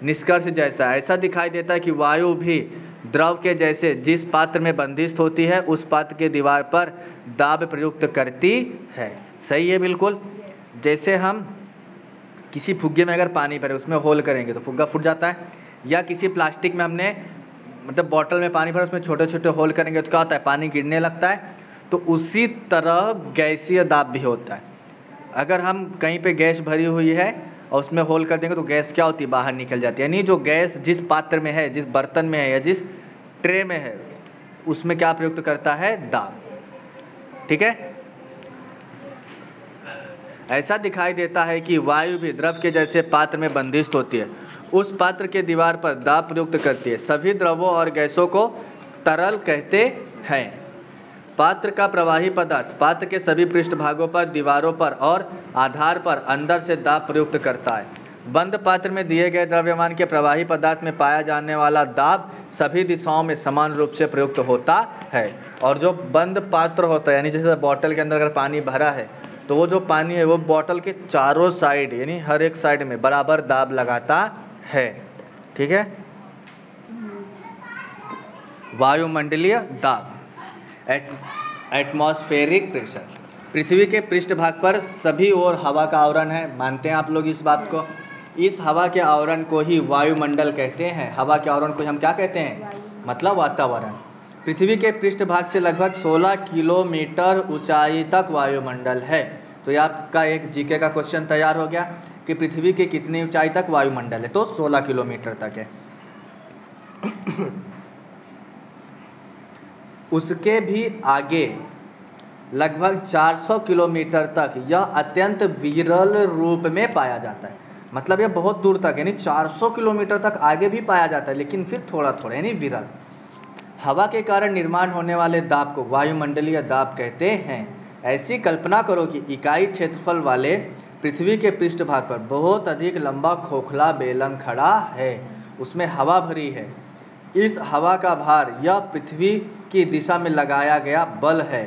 निष्कर्ष जैसा ऐसा दिखाई देता है कि वायु भी द्रव के जैसे जिस पात्र में बंदिष्ट होती है उस पात्र के दीवार पर दाब प्रयुक्त करती है। सही है बिल्कुल। जैसे हम किसी फुग्गे में अगर पानी भरे उसमें होल करेंगे तो फुग्गा फूट जाता है, या किसी प्लास्टिक में हमने मतलब बॉटल में पानी भरा उसमें छोटे छोटे होल करेंगे तो क्या होता है, पानी गिरने लगता है। तो उसी तरह गैसीय दाब भी होता है। अगर हम कहीं पे गैस भरी हुई है और उसमें होल कर देंगे तो गैस क्या होती है, बाहर निकल जाती है। यानी जो गैस जिस पात्र में है, जिस बर्तन में है या जिस ट्रे में है, उसमें क्या प्रयुक्त करता है, दाब। ठीक है। ऐसा दिखाई देता है कि वायु भी द्रव के जैसे पात्र में बंदिष्ट होती है, उस पात्र के दीवार पर दाब प्रयुक्त करती है। सभी द्रवों और गैसों को तरल कहते हैं। पात्र का प्रवाही पदार्थ पात्र के सभी पृष्ठभागों पर, दीवारों पर और आधार पर अंदर से दाब प्रयुक्त करता है। बंद पात्र में दिए गए द्रव्यमान के प्रवाही पदार्थ में पाया जाने वाला दाब सभी दिशाओं में समान रूप से प्रयुक्त होता है। और जो बंद पात्र होता है, यानी जैसे बॉटल के अंदर अगर पानी भरा है तो वो जो पानी है वो बॉटल के चारों साइड, यानी हर एक साइड में बराबर दाब लगाता है। ठीक है। वायुमंडलीय दाब, एटमॉस्फेरिक प्रेशर। पृथ्वी के पृष्ठभाग पर सभी ओर हवा का आवरण है, मानते हैं आप लोग इस बात को। इस हवा के आवरण को ही वायुमंडल कहते हैं। हवा के आवरण को हम क्या कहते हैं, मतलब वातावरण। पृथ्वी के पृष्ठभाग से लगभग 16 किलोमीटर ऊंचाई तक वायुमंडल है। तो ये आपका एक जीके का क्वेश्चन तैयार हो गया कि पृथ्वी के कितनी ऊंचाई तक वायुमंडल है, तो 16 किलोमीटर तक है। उसके भी आगे लगभग 400 किलोमीटर तक यह अत्यंत विरल रूप में पाया जाता है। मतलब यह बहुत दूर तक, यानी 400 किलोमीटर तक आगे भी पाया जाता है, लेकिन फिर थोड़ा थोड़ा, यानी विरल। हवा के कारण निर्माण होने वाले दाब को वायुमंडलीय दाब कहते हैं। ऐसी कल्पना करो कि इकाई क्षेत्रफल वाले पृथ्वी के पृष्ठभाग पर बहुत अधिक लंबा खोखला बेलन खड़ा है, उसमें हवा भरी है। इस हवा का भार यह पृथ्वी की दिशा में लगाया गया बल है,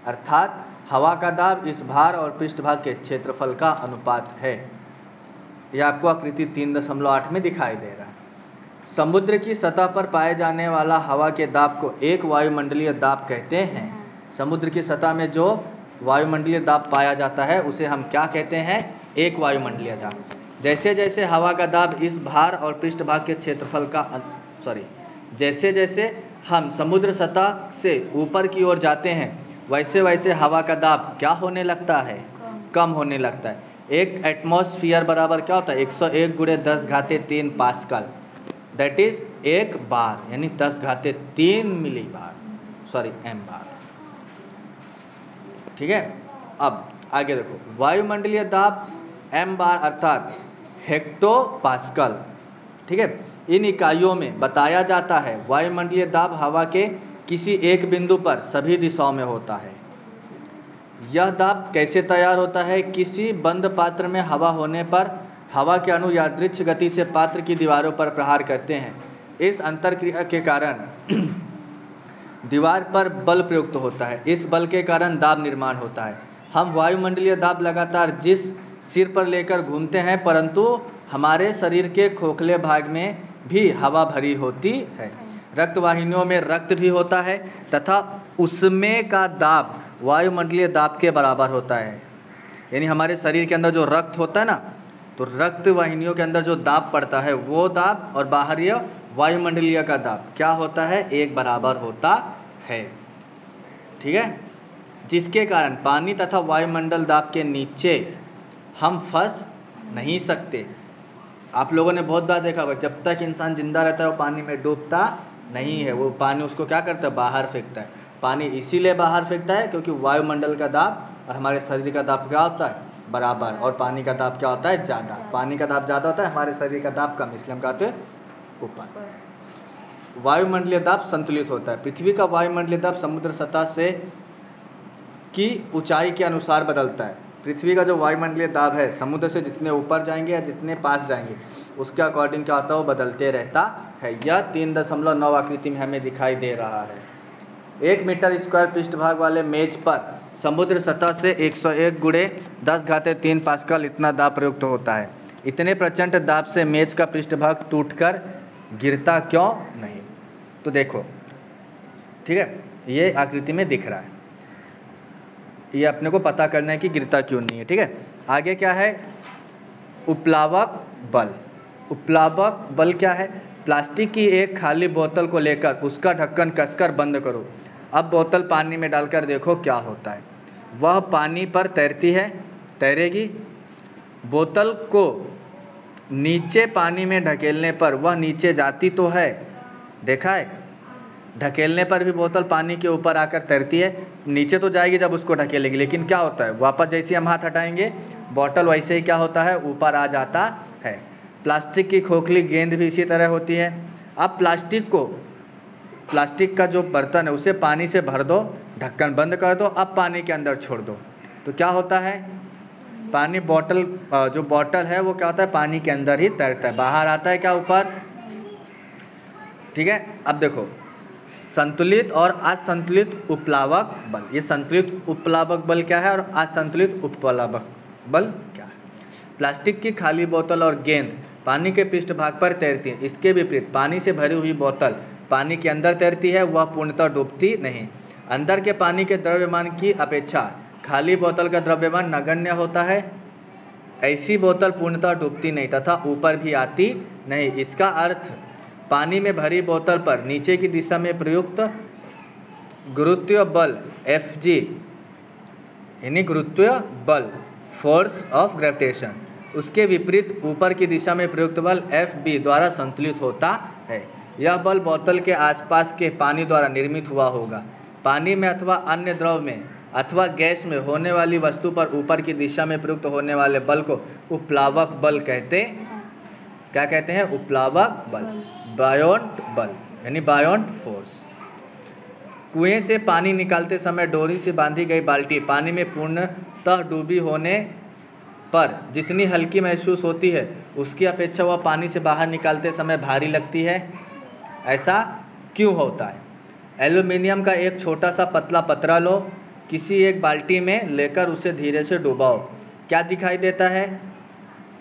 अर्थात हवा का दाब इस भार और पृष्ठभाग के क्षेत्रफल का अनुपात है। यह आपको आकृति 3.8 में दिखाई दे रहा है। समुद्र की सतह पर पाए जाने वाला हवा के दाब को एक वायुमंडलीय दाब कहते हैं। समुद्र की सतह में जो वायुमंडलीय दाब पाया जाता है उसे हम क्या कहते हैं, एक वायुमंडलीय दाब। जैसे जैसे हवा का दाब इस भार और पृष्ठभाग के क्षेत्रफल का जैसे जैसे हम समुद्र सतह से ऊपर की ओर जाते हैं वैसे वैसे हवा का दाब क्या होने लगता है, कम होने लगता है। एक एटमॉस्फेयर बराबर क्या होता है, 101 × 10⁻³ पास्कल, दैट इज एक बार, यानी 10⁻³ मिली बार, एम बार। ठीक है। अब आगे देखो, वायुमंडलीय दाब एम बार अर्थात हेक्टोपास्कल। ठीक है। इन इकाइयों में बताया जाता है। वायुमंडलीय दाब हवा के किसी एक बिंदु पर सभी दिशाओं में होता है। यह दाब कैसे तैयार होता है, किसी बंद पात्र में हवा होने पर हवा के अणु यादृच्छ गति से पात्र की दीवारों पर प्रहार करते हैं। इस अंतरक्रिया के कारण दीवार पर बल प्रयुक्त होता है। इस बल के कारण दाब निर्माण होता है। हम वायुमंडलीय दाब लगातार जिस सिर पर लेकर घूमते हैं, परंतु हमारे शरीर के खोखले भाग में भी हवा भरी होती है। रक्तवाहिनियों में रक्त भी होता है तथा उसमें का दाब वायुमंडलीय दाब के बराबर होता है। यानी हमारे शरीर के अंदर जो रक्त होता है ना, तो रक्त वाहिनियों के अंदर जो दाब पड़ता है वो दाब और बाहरी वायुमंडलीय का दाब क्या होता है, एक बराबर होता है। ठीक है, जिसके कारण पानी तथा वायुमंडल दाब के नीचे हम फंस नहीं सकते। आप लोगों ने बहुत बार देखा होगा, जब तक इंसान जिंदा रहता है वो पानी में डूबता नहीं है, वो पानी उसको क्या करता है, बाहर फेंकता है। पानी इसीलिए बाहर फेंकता है क्योंकि वायुमंडल का दाब और हमारे शरीर का दाब क्या होता है, बराबर, और पानी का दाब क्या होता है, ज़्यादा। पानी का दाब ज़्यादा होता है, हमारे शरीर का दाब कम, इसलिए हम कहते हैं ऊपर। वायुमंडलीय दाब संतुलित होता है। पृथ्वी का वायुमंडलीय दाब समुद्र सतह से की ऊंचाई के अनुसार बदलता है। पृथ्वी का जो वायुमंडलीय दाब है समुद्र से जितने ऊपर जाएंगे या जितने पास जाएंगे उसके अकॉर्डिंग क्या होता है, वो बदलते रहता है। यह 3.9 आकृति में हमें दिखाई दे रहा है। 1 मीटर स्क्वायर पृष्ठभाग वाले मेज पर समुद्र सतह से 101 गुणे 10⁻³ पास्कल इतना दाब प्रयुक्त होता है। इतने प्रचंड दाब से मेज का पृष्ठभाग टूटकर गिरता क्यों नहीं? तो देखो, ठीक है, ये आकृति में दिख रहा है, ये अपने को पता करना है कि गिरता क्यों नहीं है। ठीक है, आगे क्या है, उपप्लावक बल। उपप्लावक बल क्या है, प्लास्टिक की एक खाली बोतल को लेकर उसका ढक्कन कसकर बंद करो। अब बोतल पानी में डालकर देखो क्या होता है। वह पानी पर तैरती है, तैरेगी। बोतल को नीचे पानी में ढकेलने पर वह नीचे जाती तो है, देखा है, ढकेलने पर भी बोतल पानी के ऊपर आकर तैरती है। नीचे तो जाएगी जब उसको ढकेलेगी, लेकिन क्या होता है, वापस जैसे हम हाथ हटाएंगे बोतल वैसे ही क्या होता है, ऊपर आ जाता है। प्लास्टिक की खोखली गेंद भी इसी तरह होती है। अब प्लास्टिक का जो बर्तन है उसे पानी से भर दो, ढक्कन बंद कर दो, अब पानी के अंदर छोड़ दो, तो क्या होता है, पानी जो बॉटल है वो क्या होता है, पानी के अंदर ही तैरता है, बाहर आता है क्या, ऊपर। ठीक है, अब देखो, संतुलित और असंतुलित उपप्लावक बल। ये संतुलित उपप्लावक बल क्या है और असंतुलित उपप्लावक बल क्या है। प्लास्टिक की खाली बोतल और गेंद पानी के पृष्ठभाग पर तैरती है। इसके विपरीत पानी से भरी हुई बोतल पानी के अंदर तैरती है, वह पूर्णतः डूबती नहीं। अंदर के पानी के द्रव्यमान की अपेक्षा खाली बोतल का द्रव्यमान नगण्य होता है। ऐसी बोतल पूर्णतः डूबती नहीं तथा ऊपर भी आती नहीं। इसका अर्थ, पानी में भरी बोतल पर नीचे की दिशा में प्रयुक्त गुरुत्वीय बल Fg, यानी गुरुत्वीय बल, फोर्स ऑफ ग्रेविटेशन, उसके विपरीत ऊपर की दिशा में प्रयुक्त बल Fb द्वारा संतुलित होता है। यह बल बोतल के आसपास के पानी द्वारा निर्मित हुआ होगा। पानी में अथवा अन्य द्रव में अथवा गैस में होने वाली वस्तु पर ऊपर की दिशा में प्रयुक्त होने वाले बल को उपप्लावक बल कहते, क्या कहते हैं, उपप्लावक बल, बायोंट बल, यानी बायोंट फोर्स। कुएं से पानी निकालते समय डोरी से बांधी गई बाल्टी पानी में पूर्णतः डूबी होने पर जितनी हल्की महसूस होती है उसकी अपेक्षा वह पानी से बाहर निकालते समय भारी लगती है। ऐसा क्यों होता है? एल्यूमिनियम का एक छोटा सा पतला पतरा लो, किसी एक बाल्टी में लेकर उसे धीरे से डुबाओ, क्या दिखाई देता है?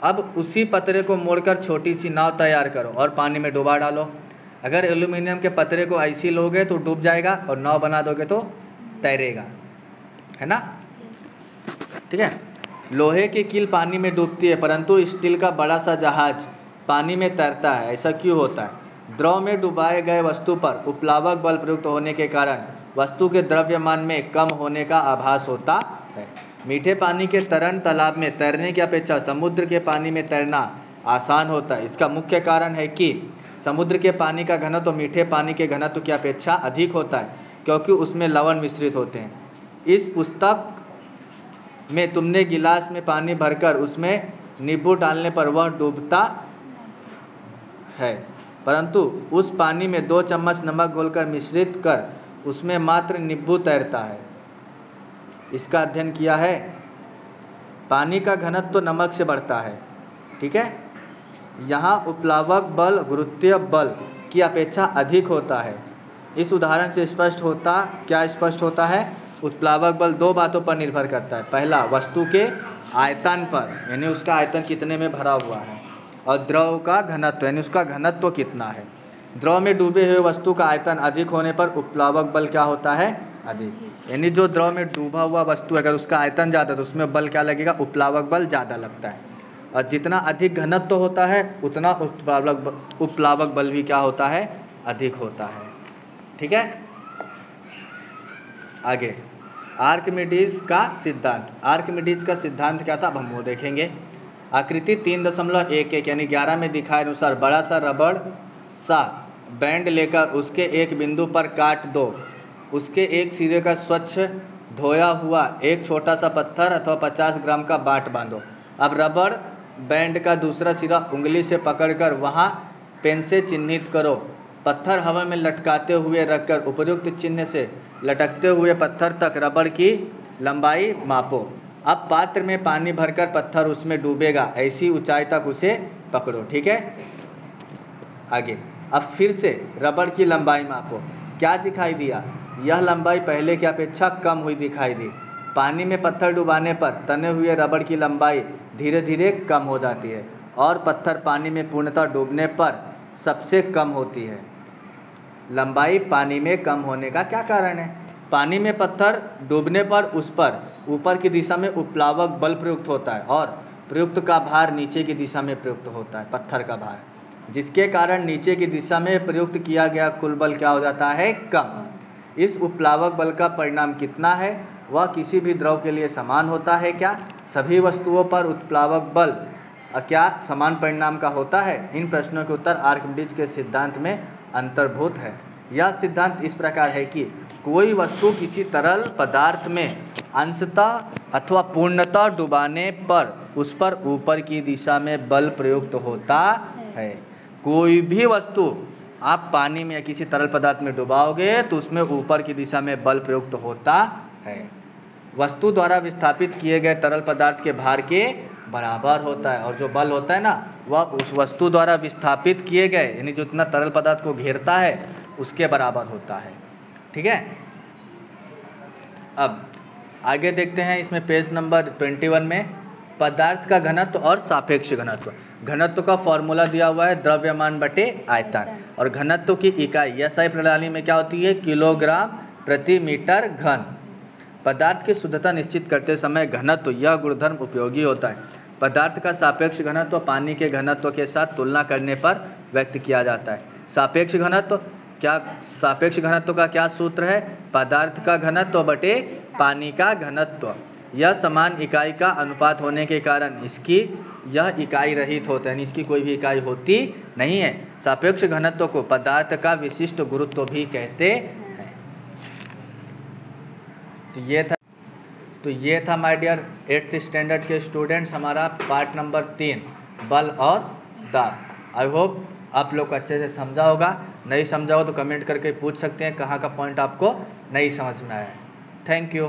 अब उसी पतरे को मोड़कर छोटी सी नाव तैयार करो और पानी में डुबा डालो। अगर एल्यूमिनियम के पतरे को ऐसे लोगे तो डूब जाएगा और नाव बना दोगे तो तैरेगा, है ना। ठीक है, लोहे की कील पानी में डूबती है परंतु स्टील का बड़ा सा जहाज पानी में तैरता है। ऐसा क्यों होता है? द्रव में डुबाए गए वस्तु पर उपप्लावक बल प्रयुक्त होने के कारण वस्तु के द्रव्यमान में कम होने का आभास होता है। मीठे पानी के तरण तालाब में तैरने की अपेक्षा समुद्र के पानी में तैरना आसान होता है। इसका मुख्य कारण है कि समुद्र के पानी का घनत्व मीठे पानी के घनत्व की अपेक्षा अधिक होता है क्योंकि उसमें लवण मिश्रित होते हैं। इस पुस्तक में तुमने गिलास में पानी भरकर उसमें नींबू डालने पर वह डूबता है, परंतु उस पानी में 2 चम्मच नमक घोलकर मिश्रित कर उसमें मात्र नींबू तैरता है। इसका अध्ययन किया है। पानी का घनत्व तो नमक से बढ़ता है, ठीक है। यहाँ उपप्लावक बल गुरुत्वीय बल की अपेक्षा अधिक होता है। इस उदाहरण से स्पष्ट होता है? उपप्लावक बल 2 बातों पर निर्भर करता है। पहला, वस्तु के आयतन पर, यानी उसका आयतन कितने में भरा हुआ है, और द्रव का घनत्व, यानी उसका घनत्व कितना है। द्रव में डूबे हुए वस्तु का आयतन अधिक होने पर उपप्लावक बल क्या होता है? अधिक। यानी जो द्रव में डूबा हुआ वस्तु अगर उसका आयतन ज़्यादा तो उसमें बल क्या लगेगा, उपप्लावक बल ज़्यादा लगता है। और जितना अधिक घनत्व होता है उतना उपप्लावक बल भी क्या होता है, अधिक होता है। ठीक है, आगे आर्किमिडीज का सिद्धांत। आर्किमिडीज का सिद्धांत क्या था, अब हम वो देखेंगे। आकृति 3.11 यानी 11 में दिखाए अनुसार बड़ा सा रबड़ सा बैंड लेकर उसके एक बिंदु पर काट दो। उसके एक सिरे का स्वच्छ धोया हुआ एक छोटा सा पत्थर अथवा 50 ग्राम का बाट बांधो। अब रबड़ बैंड का दूसरा सिरा उंगली से पकड़कर वहाँ पेन से चिन्हित करो। पत्थर हवा में लटकाते हुए रखकर उपयुक्त चिन्ह से लटकते हुए पत्थर तक रबड़ की लंबाई मापो। अब पात्र में पानी भरकर पत्थर उसमें डूबेगा, ऐसी ऊंचाई तक उसे पकड़ो। ठीक है, आगे अब फिर से रबड़ की लंबाई मापो। क्या दिखाई दिया, यह लंबाई पहले की अपेक्षा कम हुई दिखाई दी। पानी में पत्थर डुबाने पर तने हुए रबड़ की लंबाई धीरे धीरे कम हो जाती है और पत्थर पानी में पूर्णतः डूबने पर सबसे कम होती है। लंबाई पानी में कम होने का क्या कारण है, पानी में पत्थर डूबने पर उस पर ऊपर की दिशा में उपप्लावक बल प्रयुक्त होता है और प्रयुक्त का भार नीचे की दिशा में प्रयुक्त होता है, पत्थर का भार, जिसके कारण नीचे की दिशा में प्रयुक्त किया गया कुल बल क्या हो जाता है, कम। इस उपप्लावक बल का परिणाम कितना है, वह किसी भी द्रव के लिए समान होता है क्या, सभी वस्तुओं पर उपप्लावक बल क्या समान परिणाम का होता है। इन प्रश्नों के उत्तर आर्किमिडीज के सिद्धांत में अंतर्भूत है। यह सिद्धांत इस प्रकार है कि कोई वस्तु किसी तरल पदार्थ में अंशतः अथवा पूर्णतः डुबाने पर उस पर ऊपर की दिशा में बल प्रयुक्त होता है। कोई भी वस्तु आप पानी में या किसी तरल पदार्थ में डुबाओगे तो उसमें ऊपर की दिशा में बल प्रयुक्त होता है। वस्तु द्वारा विस्थापित किए गए तरल पदार्थ के भार के बराबर होता है, और जो बल होता है ना वह उस वस्तु द्वारा विस्थापित किए गए यानी जो इतना तरल पदार्थ को घेरता है उसके बराबर होता है। ठीक है, अब आगे देखते हैं इसमें पेज नंबर 21 में पदार्थ का घनत्व और सापेक्ष घनत्व। घनत्व का फॉर्मूला दिया हुआ है द्रव्यमान बटे आयतन, और घनत्व की इकाई SI प्रणाली में क्या होती है, किलोग्राम प्रति मीटर घन। पदार्थ की शुद्धता निश्चित करते समय घनत्व यह गुणधर्म उपयोगी होता है। पदार्थ का सापेक्ष घनत्व पानी के घनत्व के साथ तुलना करने पर व्यक्त किया जाता है। सापेक्ष घनत्व सापेक्ष घनत्व का क्या सूत्र है, पदार्थ का घनत्व बटे पानी का घनत्व। यह समान इकाई का अनुपात होने के कारण इसकी यह इकाई रहित होता है, इसकी कोई भी इकाई होती नहीं है। सापेक्ष घनत्व को पदार्थ का विशिष्ट गुरुत्व भी कहते हैं। तो ये था माय डियर 8th स्टैंडर्ड के स्टूडेंट्स हमारा पार्ट नंबर 3 बल और दाब। आई होप आप लोग को अच्छे से समझा होगा। नहीं समझा हो तो कमेंट करके पूछ सकते हैं कहाँ का पॉइंट आपको नहीं समझ में आया है। Thank you.